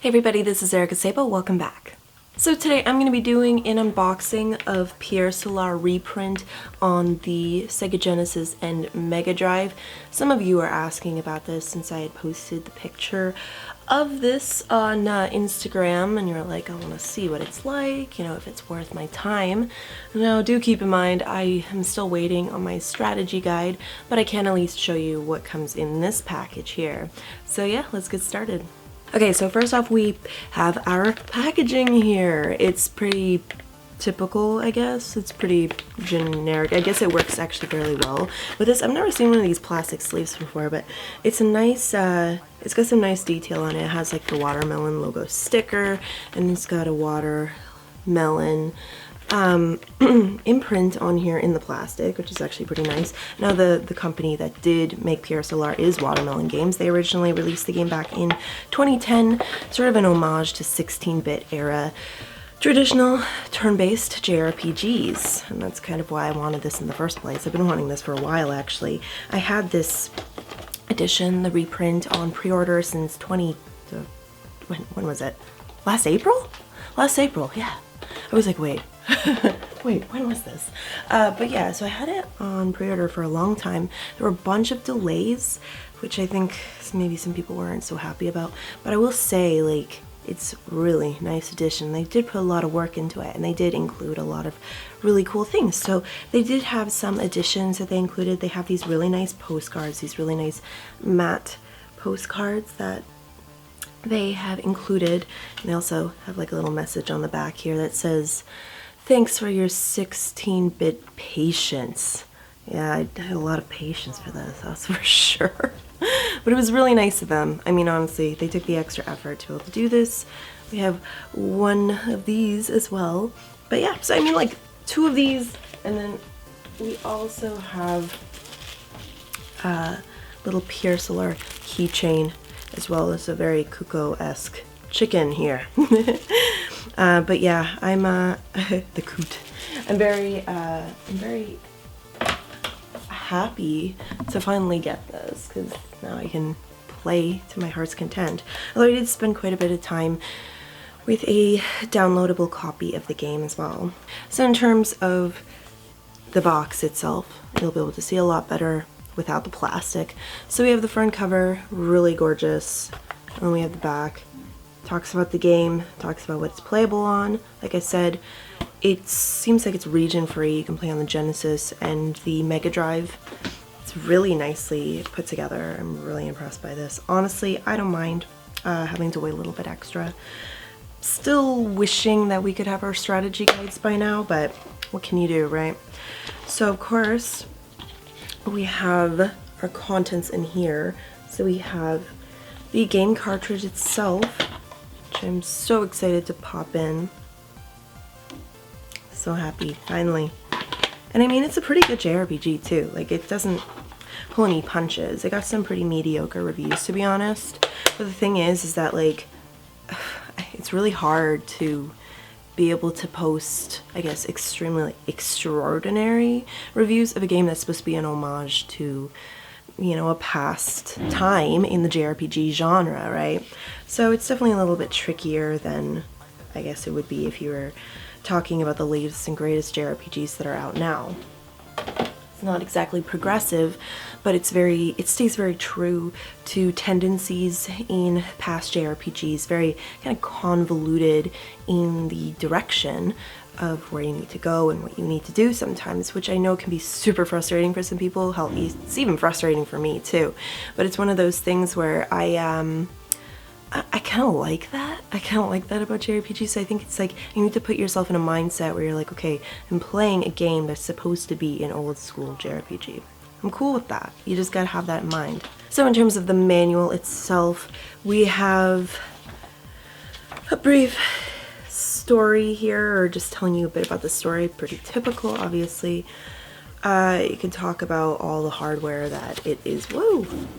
Hey everybody, this is Erika Szabo, welcome back. So today I'm going to be doing an unboxing of Pier Solar REPRINT on the Sega Genesis and Mega Drive. Some of you are asking about this since I had posted the picture of this on Instagram, and you're like, I want to see what it's like, you know, if it's worth my time. Now, do keep in mind, I am still waiting on my strategy guide, but I can at least show you what comes in this package here. So yeah, let's get started. Okay, so first off we have our packaging here. It's pretty typical, I guess. It's pretty generic. I guess it works actually fairly well with this. I've never seen one of these plastic sleeves before, but it's a nice, it's got some nice detail on it. It has like the watermelon logo sticker, and it's got a watermelon imprint on here in the plastic, which is actually pretty nice. Now the company that did make Pier Solar is Watermelon Games. They originally released the game back in 2010, sort of an homage to 16-bit era traditional turn-based JRPGs, and that's kind of why I wanted this in the first place. I've been wanting this for a while actually. I had this edition, the reprint, on pre-order since when was it? Last April? Last April, yeah. I was like, wait, wait, when was this? But yeah, so I had it on pre-order for a long time. There were a bunch of delays, which I think maybe some people weren't so happy about. But I will say, like, it's really nice edition. They did put a lot of work into it, and they did include a lot of really cool things. So they did have some additions that they included. They have these really nice postcards, these really nice matte postcards that they have included, and they also have like a little message on the back here that says, "Thanks for your 16-bit patience." Yeah, I had a lot of patience for this, that's for sure. But it was really nice of them. I mean, honestly, they took the extra effort to be able to do this. We have one of these as well. But yeah, so I mean, like, two of these, and then we also have a little Pier Solar keychain, as well as a very Kuko-esque chicken here. But yeah, I'm the coot. I'm very happy to finally get this, because now I can play to my heart's content. Although I did spend quite a bit of time with a downloadable copy of the game as well. So in terms of the box itself, you'll be able to see a lot better without the plastic. So we have the front cover, really gorgeous, and then we have the back. Talks about the game, talks about what it's playable on. Like I said, it seems like it's region free. You can play on the Genesis and the Mega Drive. It's really nicely put together. I'm really impressed by this. Honestly, I don't mind having to wait a little bit extra. Still wishing that we could have our strategy guides by now, but what can you do, right? So of course, we have our contents in here. So we have the game cartridge itself, which I'm so excited to pop in. So happy, finally. And I mean, it's a pretty good JRPG too. Like, it doesn't pull any punches. It got some pretty mediocre reviews, to be honest. But the thing is that, like, it's really hard to be able to post, I guess, extremely extraordinary reviews of a game that's supposed to be an homage to, you know, a past time in the JRPG genre, right? So it's definitely a little bit trickier than I guess it would be if you were talking about the latest and greatest JRPGs that are out now. It's not exactly progressive, but it stays very true to tendencies in past JRPGs, very kind of convoluted in the direction of where you need to go and what you need to do sometimes, which I know can be super frustrating for some people. Hell, it's even frustrating for me too. But it's one of those things where I kind of like that. I kind of like that about JRPGs. So I think it's like you need to put yourself in a mindset where you're like, okay, I'm playing a game that's supposed to be an old school JRPG. I'm cool with that. You just gotta have that in mind. So in terms of the manual itself, we have a brief story here, or just telling you a bit about the story. Pretty typical, obviously. You can talk about all the hardware that it is,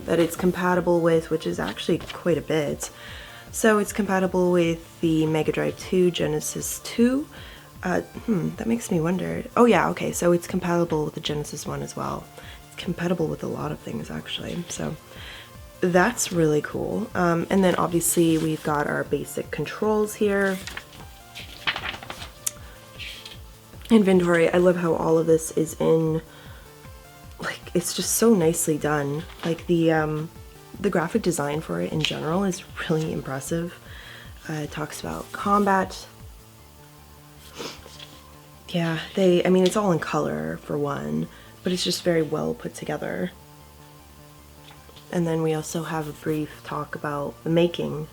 that it's compatible with, which is actually quite a bit. So it's compatible with the Mega Drive 2, Genesis 2. That makes me wonder. Oh yeah, okay, so it's compatible with the Genesis 1 as well. It's compatible with a lot of things actually. So that's really cool. And then obviously we've got our basic controls here. Inventory. I love how all of this is in, like, it's just so nicely done. Like the graphic design for it in general is really impressive. It talks about combat. Yeah, I mean, it's all in color for one, but it's just very well put together. And then we also have a brief talk about the making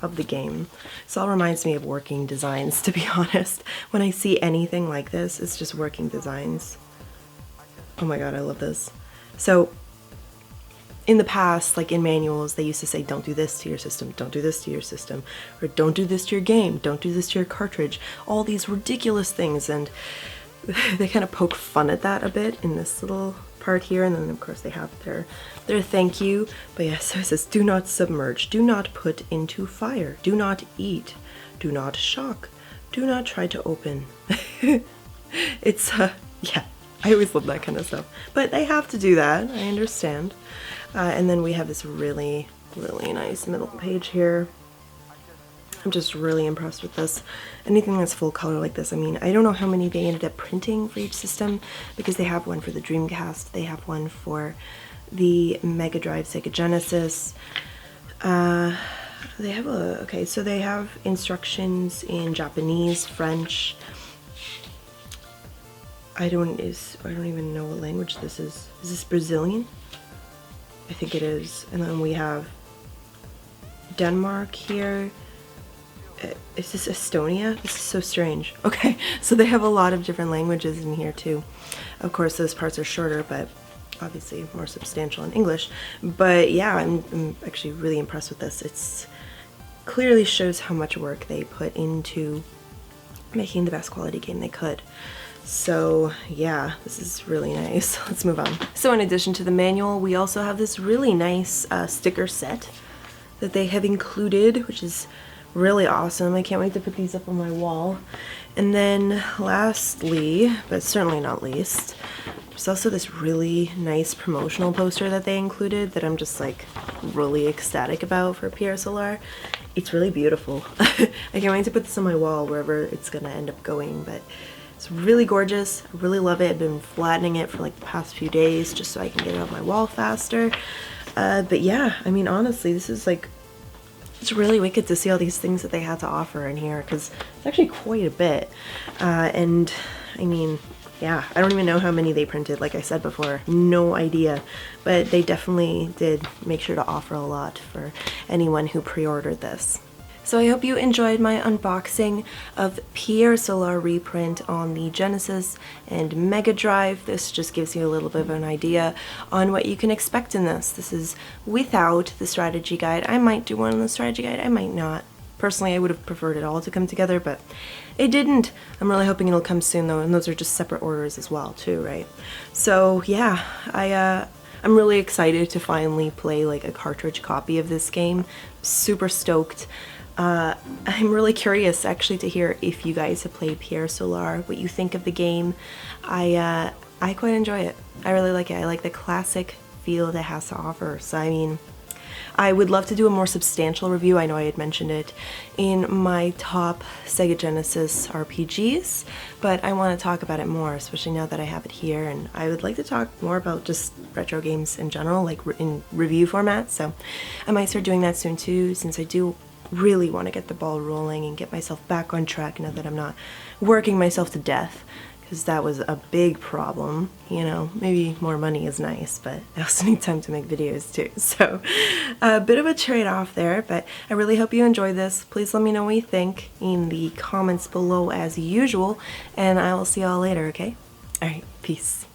of the game. This all reminds me of working designs, to be honest. When I see anything like this, it's just working designs. Oh my god, I love this. So in the past, like in manuals, they used to say, don't do this to your system, don't do this to your system, or don't do this to your game, don't do this to your cartridge, all these ridiculous things. And they kind of poke fun at that a bit in this little part here, and then of course they have their thank you. But yeah, so it says, do not submerge, do not put into fire, do not eat, do not shock, do not try to open. It's yeah, I always love that kind of stuff, but they have to do that, I understand. And then we have this really nice middle page here. I'm just really impressed with this. Anything that's full color like this, I mean, I don't know how many they ended up printing for each system, because they have one for the Dreamcast, they have one for the Mega Drive Sega Genesis. They have okay, so they have instructions in Japanese, French. I don't even know what language this is. Is this Brazilian? I think it is. And then we have Denmark here. Is this Estonia? This is so strange. Okay, so they have a lot of different languages in here too. Of course, those parts are shorter, but obviously more substantial in English. But yeah, I'm actually really impressed with this. It's clearly shows how much work they put into making the best quality game they could. So yeah, this is really nice. Let's move on. So in addition to the manual, we also have this really nice sticker set that they have included, which is really awesome. I can't wait to put these up on my wall. And then lastly, but certainly not least, there's also this really nice promotional poster that they included that I'm just like really ecstatic about for Pier Solar. It's really beautiful. I can't wait to put this on my wall wherever it's gonna end up going, but it's really gorgeous. I really love it. I've been flattening it for like the past few days just so I can get it on my wall faster. But yeah, I mean, honestly, this is like, it's really wicked to see all these things that they had to offer in here, because it's actually quite a bit. And I mean, yeah, I don't even know how many they printed, like I said before, no idea. But they definitely did make sure to offer a lot for anyone who pre-ordered this. So I hope you enjoyed my unboxing of Pier Solar REPRINT on the Genesis and Mega Drive. This just gives you a little bit of an idea on what you can expect in this. This is without the strategy guide. I might do one on the strategy guide, I might not. Personally, I would have preferred it all to come together, but it didn't. I'm really hoping it'll come soon though, and those are just separate orders as well too, right? So yeah, I'm really excited to finally play like a cartridge copy of this game. Super stoked. I'm really curious actually to hear if you guys have played Pier Solar, what you think of the game. I quite enjoy it. I really like it. I like the classic feel that it has to offer. So I mean, I would love to do a more substantial review. I know I had mentioned it in my top Sega Genesis RPGs, but I want to talk about it more, especially now that I have it here, and I would like to talk more about just retro games in general, like in review format. So I might start doing that soon too, since I do really want to get the ball rolling and get myself back on track now that I'm not working myself to death, because that was a big problem. You know, maybe more money is nice, but I also need time to make videos too. So a bit of a trade-off there, but I really hope you enjoyed this. Please let me know what you think in the comments below as usual, and I will see y'all later, okay? Alright, peace.